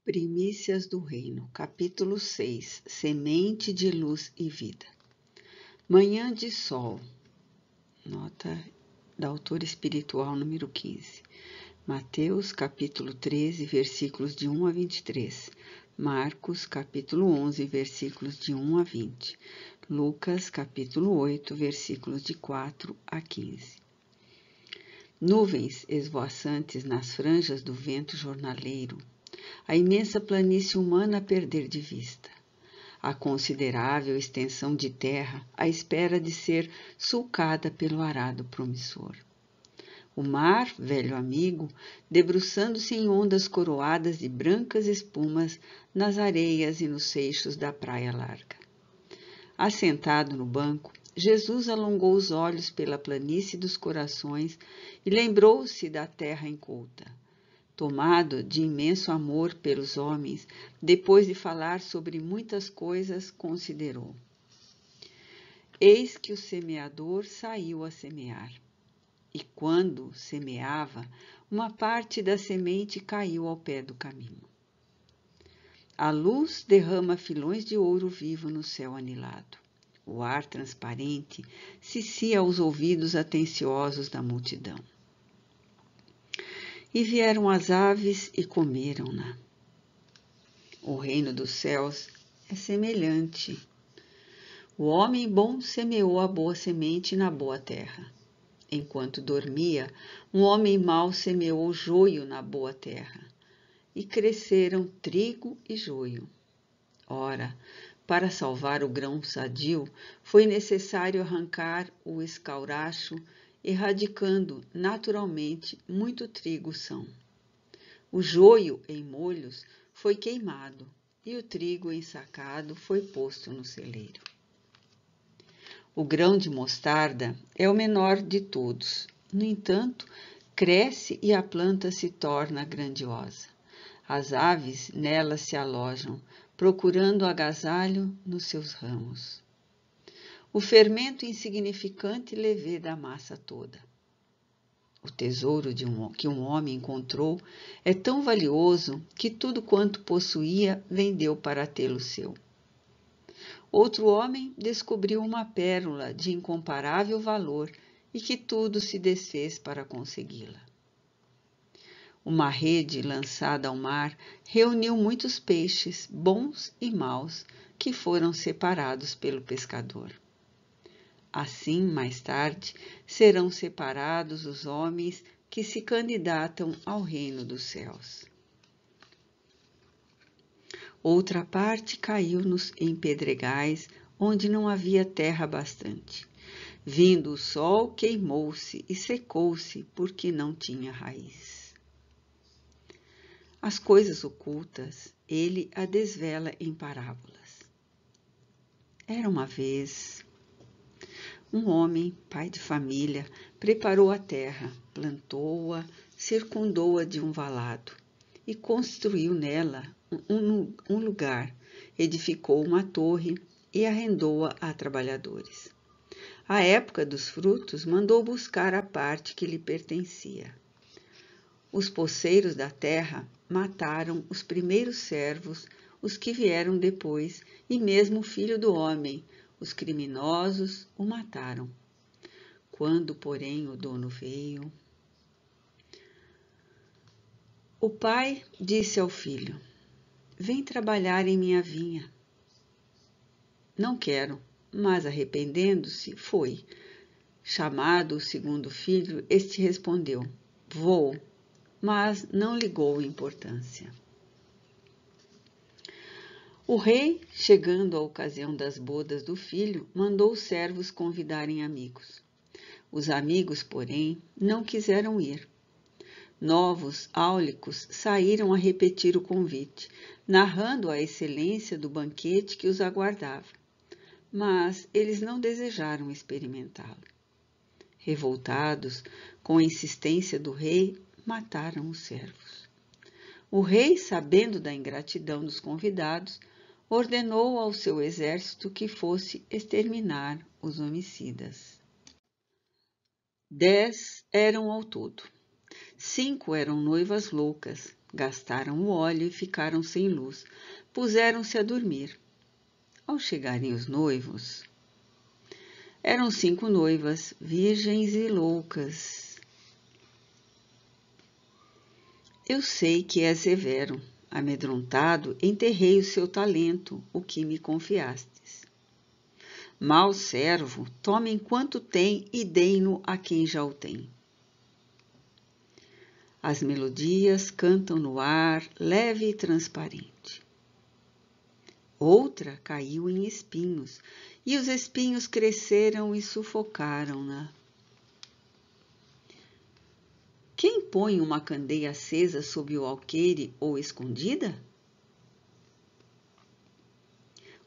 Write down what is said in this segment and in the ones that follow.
Primícias do Reino, capítulo 6, Semente de Luz e Vida. Manhã de Sol, nota da autora espiritual número 15. Mateus, capítulo 13, versículos de 1 a 23. Marcos, capítulo 11, versículos de 1 a 20. Lucas, capítulo 8, versículos de 4 a 15. Nuvens esvoaçantes nas franjas do vento jornaleiro, a imensa planície humana a perder de vista, a considerável extensão de terra à espera de ser sulcada pelo arado promissor. O mar, velho amigo, debruçando-se em ondas coroadas de brancas espumas nas areias e nos seixos da praia larga. Assentado no banco, Jesus alongou os olhos pela planície dos corações e lembrou-se da terra inculta. Tomado de imenso amor pelos homens, depois de falar sobre muitas coisas, considerou: eis que o semeador saiu a semear. E quando semeava, uma parte da semente caiu ao pé do caminho. A luz derrama filões de ouro vivo no céu anilado. O ar transparente cicia aos ouvidos atenciosos da multidão. E vieram as aves e comeram-na. O reino dos céus é semelhante. O homem bom semeou a boa semente na boa terra. Enquanto dormia, um homem mau semeou joio na boa terra. E cresceram trigo e joio. Ora, para salvar o grão sadio, foi necessário arrancar o escauracho, erradicando naturalmente muito trigo são. O joio em molhos foi queimado, e o trigo ensacado foi posto no celeiro. O grão de mostarda é o menor de todos. No entanto, cresce e a planta se torna grandiosa. As aves nela se alojam, procurando agasalho nos seus ramos. O fermento insignificante levê da massa toda. O tesouro que um homem encontrou é tão valioso que tudo quanto possuía vendeu para tê-lo seu. Outro homem descobriu uma pérola de incomparável valor e que tudo se desfez para consegui-la. Uma rede lançada ao mar reuniu muitos peixes, bons e maus, que foram separados pelo pescador. Assim, mais tarde, serão separados os homens que se candidatam ao reino dos céus. Outra parte caiu em pedregais, onde não havia terra bastante. Vindo o sol, queimou-se e secou-se, porque não tinha raiz. As coisas ocultas, ele a desvela em parábolas. Era uma vez um homem, pai de família, preparou a terra, plantou-a, circundou-a de um valado e construiu nela um lugar, edificou uma torre e arrendou-a a trabalhadores. À época dos frutos, mandou buscar a parte que lhe pertencia. Os poceiros da terra mataram os primeiros servos, os que vieram depois, e mesmo o filho do homem, os criminosos, o mataram. Quando, porém, o dono veio, o pai disse ao filho: vem trabalhar em minha vinha. Não quero, mas arrependendo-se, foi. Chamado o segundo filho, este respondeu: vou, mas não ligou importância. O rei, chegando à ocasião das bodas do filho, mandou os servos convidarem amigos. Os amigos, porém, não quiseram ir. Novos áulicos saíram a repetir o convite, narrando a excelência do banquete que os aguardava. Mas eles não desejaram experimentá-lo. Revoltados com a insistência do rei, mataram os servos. O rei, sabendo da ingratidão dos convidados, ordenou ao seu exército que fosse exterminar os homicidas. 10 eram ao todo. 5 eram noivas loucas, gastaram o óleo e ficaram sem luz. Puseram-se a dormir. Ao chegarem os noivos, eram 5 noivas, virgens e loucas. Eu sei que és severo, amedrontado, enterrei o seu talento, o que me confiastes. Mau servo, tomem quanto tem e deem-no a quem já o tem. As melodias cantam no ar, leve e transparente. Outra caiu em espinhos, e os espinhos cresceram e sufocaram-na. Quem põe uma candeia acesa sob o alqueire ou escondida?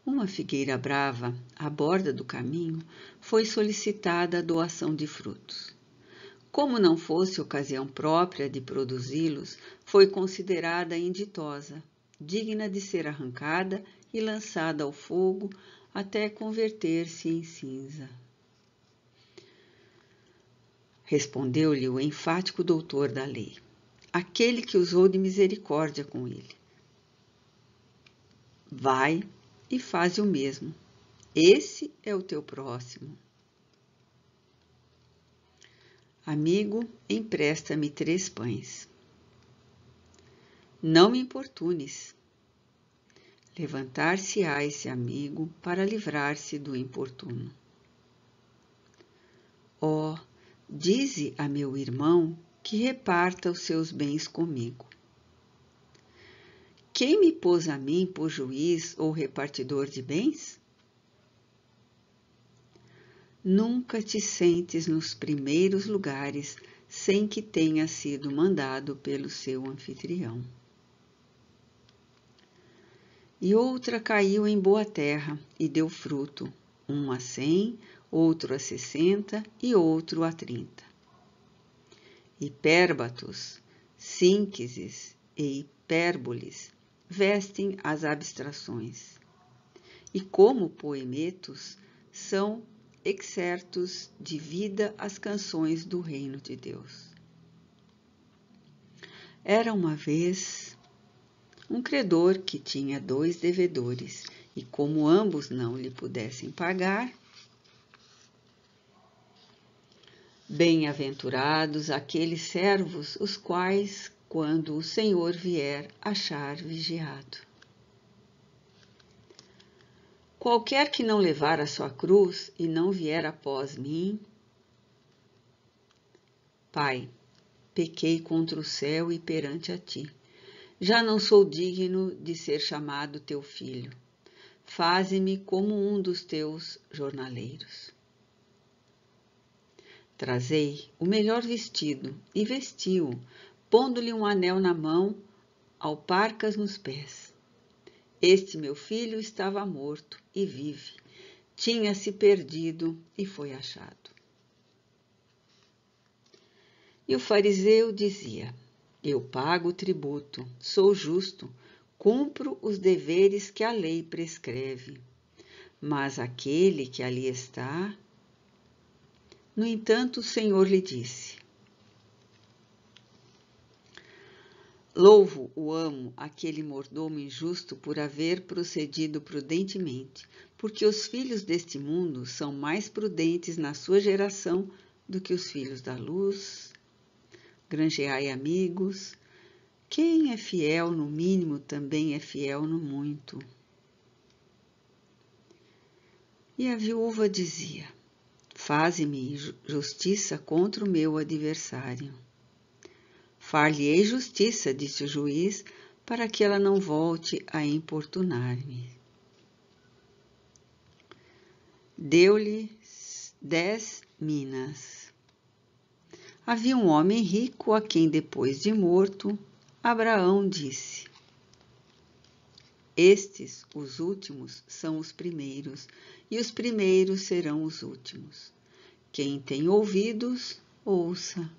Uma figueira brava, à borda do caminho, foi solicitada a doação de frutos. Como não fosse ocasião própria de produzi-los, foi considerada inditosa, digna de ser arrancada e lançada ao fogo até converter-se em cinza. Respondeu-lhe o enfático doutor da lei, aquele que usou de misericórdia com ele. Vai e faze o mesmo. Esse é o teu próximo. Amigo, empresta-me 3 pães. Não me importunes. Levantar-se-á esse amigo para livrar-se do importuno. Ó, dize a meu irmão que reparta os seus bens comigo. Quem me pôs a mim por juiz ou repartidor de bens? Nunca te sentes nos primeiros lugares sem que tenha sido mandado pelo seu anfitrião. E outra caiu em boa terra e deu fruto, um a 100, outro a 60 e outro a 30. Hipérbatos, sínquises e hipérboles vestem as abstrações, e como poemetos são excertos de vida as canções do reino de Deus. Era uma vez um credor que tinha 2 devedores, e como ambos não lhe pudessem pagar, bem-aventurados aqueles servos os quais, quando o Senhor vier, achar vigiado. Qualquer que não levar a sua cruz e não vier após mim, Pai, pequei contra o céu e perante a ti. Já não sou digno de ser chamado teu filho. Faze-me como um dos teus jornaleiros. Trazei o melhor vestido e vestiu-o, pondo-lhe um anel na mão, alparcas nos pés. Este meu filho estava morto e vive. Tinha-se perdido e foi achado. E o fariseu dizia: eu pago o tributo, sou justo, cumpro os deveres que a lei prescreve. Mas aquele que ali está... No entanto, o Senhor lhe disse: louvo o amo, aquele mordomo injusto, por haver procedido prudentemente, porque os filhos deste mundo são mais prudentes na sua geração do que os filhos da luz. Granjeai amigos. Quem é fiel no mínimo também é fiel no muito. E a viúva dizia: faze-me justiça contra o meu adversário. Far-lhe-ei justiça, disse o juiz, para que ela não volte a importunar-me. Deu-lhe 10 minas. Havia um homem rico a quem, depois de morto, Abraão disse: estes, os últimos, são os primeiros, e os primeiros serão os últimos. Quem tem ouvidos, ouça.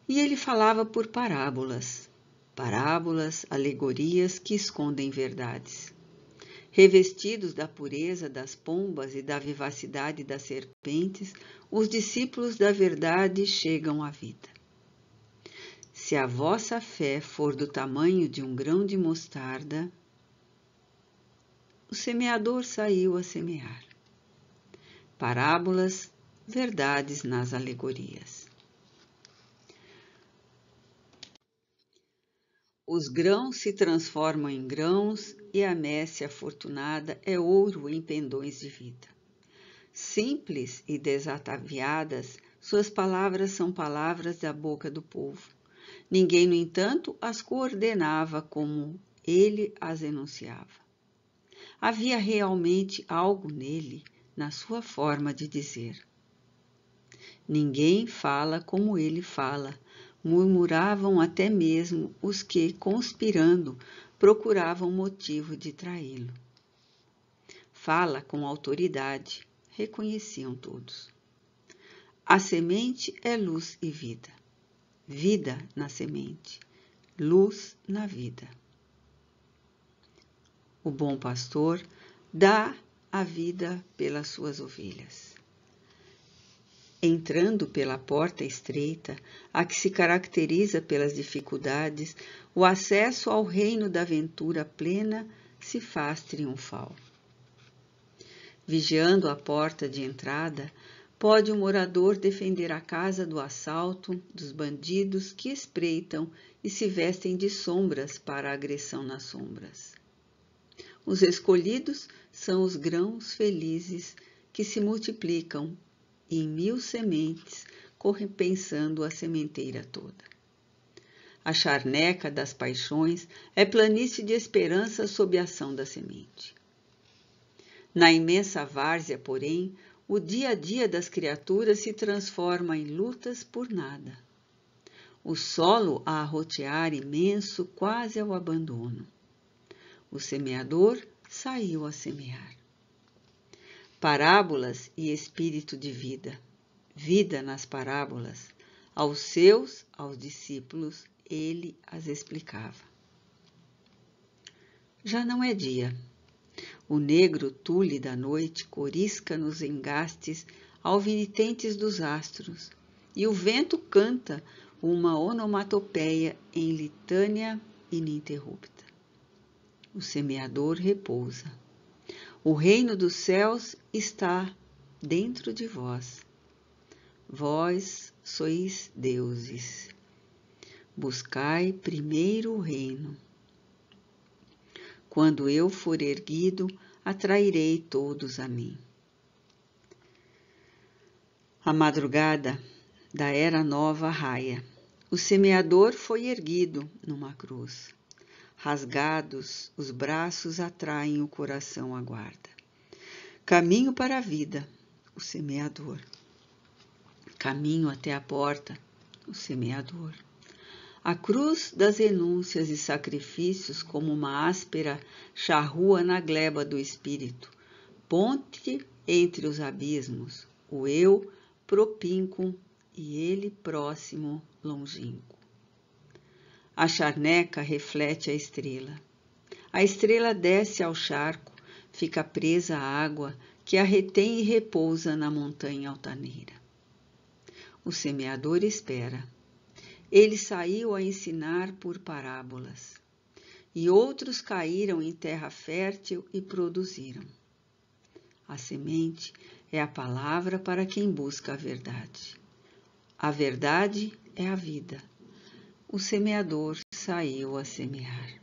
E ele falava por parábolas, alegorias que escondem verdades. Revestidos da pureza das pombas e da vivacidade das serpentes, os discípulos da verdade chegam à vida. Se a vossa fé for do tamanho de um grão de mostarda, o semeador saiu a semear. Parábolas, verdades nas alegorias. Os grãos se transformam em grãos e a messe afortunada é ouro em pendões de vida. Simples e desataviadas, suas palavras são palavras da boca do povo. Ninguém, no entanto, as coordenava como ele as enunciava. Havia realmente algo nele, na sua forma de dizer. Ninguém fala como ele fala, murmuravam até mesmo os que, conspirando, procuravam motivo de traí-lo. Fala com autoridade, reconheciam todos. A semente é luz e vida. Vida na semente, luz na vida. O bom pastor dá a vida pelas suas ovelhas. Entrando pela porta estreita, a que se caracteriza pelas dificuldades, o acesso ao reino da aventura plena se faz triunfal. Vigiando a porta de entrada, pode o morador defender a casa do assalto, dos bandidos que espreitam e se vestem de sombras para a agressão nas sombras. Os escolhidos são os grãos felizes que se multiplicam em 1000 sementes, compensando a sementeira toda. A charneca das paixões é planície de esperança sob a ação da semente. Na imensa várzea, porém, o dia a dia das criaturas se transforma em lutas por nada. O solo a arrotear imenso quase ao abandono. O semeador saiu a semear. Parábolas e espírito de vida. Vida nas parábolas. Aos discípulos, ele as explicava. Já não é dia. O negro tule da noite corisca nos engastes alvinitentes dos astros, e o vento canta uma onomatopeia em litânia ininterrupta. O semeador repousa. O reino dos céus está dentro de vós. Vós sois deuses. Buscai primeiro o reino. Quando eu for erguido, atrairei todos a mim. A madrugada da era nova raia. O semeador foi erguido numa cruz. Rasgados, os braços atraem, o coração aguarda. Caminho para a vida, o semeador. Caminho até a porta, o semeador. A cruz das renúncias e sacrifícios como uma áspera charrua na gleba do espírito, ponte entre os abismos, o eu propínquo e ele próximo, longínquo. A charneca reflete a estrela. A estrela desce ao charco, fica presa à água que a retém e repousa na montanha altaneira. O semeador espera. Ele saiu a ensinar por parábolas, e outros caíram em terra fértil e produziram. A semente é a palavra para quem busca a verdade. A verdade é a vida. O semeador saiu a semear.